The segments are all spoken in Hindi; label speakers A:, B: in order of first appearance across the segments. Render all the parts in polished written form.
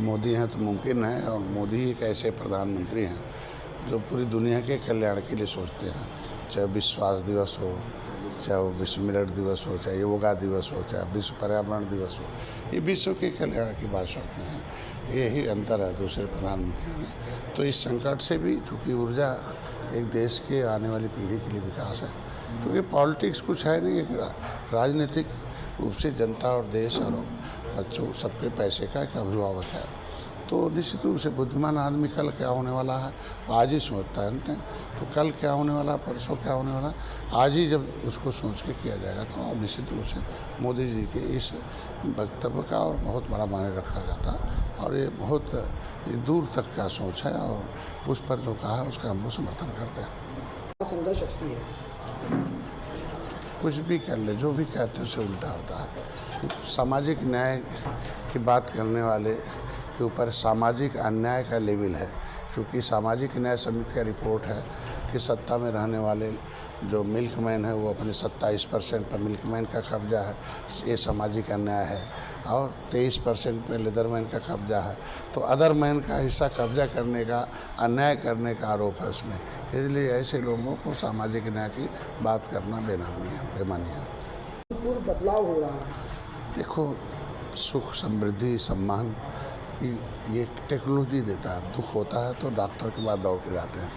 A: मोदी हैं तो मुमकिन है, और मोदी एक ऐसे प्रधानमंत्री हैं जो पूरी दुनिया के कल्याण के लिए सोचते हैं। चाहे विश्व स्वास्थ्य दिवस हो, चाहे वो विश्व मिलट दिवस हो, चाहे योगा दिवस हो, चाहे विश्व पर्यावरण दिवस हो, ये विश्व के कल्याण की बात सोचते हैं। यही अंतर है दूसरे प्रधानमंत्रियों में। तो इस संकट से भी, चूँकि ऊर्जा एक देश के आने वाली पीढ़ी के लिए विकास है, क्योंकि पॉलिटिक्स कुछ है नहीं, एक राजनीतिक रूप से जनता और देश और बच्चों सबके पैसे का एक अभिभावक है। तो निश्चित रूप से बुद्धिमान आदमी कल क्या होने वाला है आज ही सोचता है ना, तो कल क्या होने वाला, परसों क्या होने वाला, आज ही जब उसको सोच के किया जाएगा तो निश्चित रूप से मोदी जी के इस वक्तव्य का और बहुत बड़ा मायने रखा जाता, और ये बहुत दूर तक का सोच है, और उस पर जो कहा है उसका हम लोग समर्थन करते हैं।
B: संघर्ष शक्ति है,
A: कुछ भी कर ले, जो भी कहते हैं उससे उल्टा होता है। सामाजिक न्याय की बात करने वाले के ऊपर सामाजिक अन्याय का लेवल है, क्योंकि सामाजिक न्याय समिति का रिपोर्ट है कि सत्ता में रहने वाले जो मिल्कमैन है वो अपने 27% पर मिल्कमैन का कब्जा है, ये सामाजिक अन्याय है, और 23% पे लेदरमैन का कब्जा है। तो अदरमैन का हिस्सा कब्जा करने का, अन्याय करने का आरोप है उसमें। इसलिए ऐसे लोगों को सामाजिक न्याय की बात करना बेमानी है।
B: पूर्ण बदलाव हो रहा है।
A: देखो, सुख, समृद्धि, सम्मान ये टेक्नोलॉजी देता है। दुख होता है तो डॉक्टर के पास दौड़ के जाते हैं।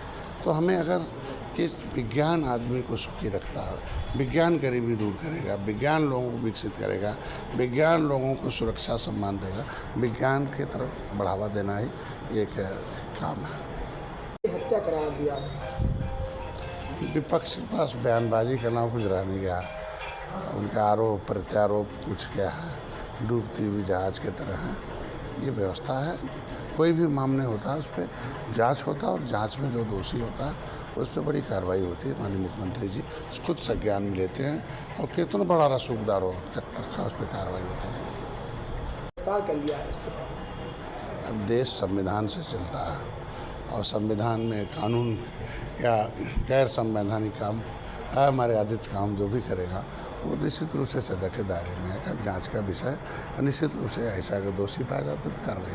A: तो हमें अगर कि विज्ञान आदमी को सुखी रखता है, विज्ञान गरीबी दूर करेगा, विज्ञान लोगों को विकसित करेगा, विज्ञान लोगों को सुरक्षा सम्मान देगा, विज्ञान की तरफ बढ़ावा देना ही एक काम है।
B: हत्या करा दिया,
A: विपक्ष के पास बयानबाजी करना कुछ रह नहीं गया। उनका आरोप प्रत्यारोप कुछ क्या है, डूबती हुई जहाज की तरह है। ये व्यवस्था है, कोई भी मामले होता है उस पर जांच होता है, और जांच में जो दोषी होता है उस पर बड़ी कार्रवाई होती है। माननीय मुख्यमंत्री जी खुद संज्ञान में लेते हैं, और कितना बड़ा रसूखदार हो रखा उस पर कार्रवाई होती है।
B: कर लिया है।
A: अब देश संविधान से चलता है, और संविधान में कानून या गैर संवैधानिक काम, अमर्यादित काम जो भी करेगा वो निश्चित रूप से सजा के दायरे में है। जांच का विषय, निश्चित रूप से ऐसा अगर दोषी पाया जाता है तो कार्रवाई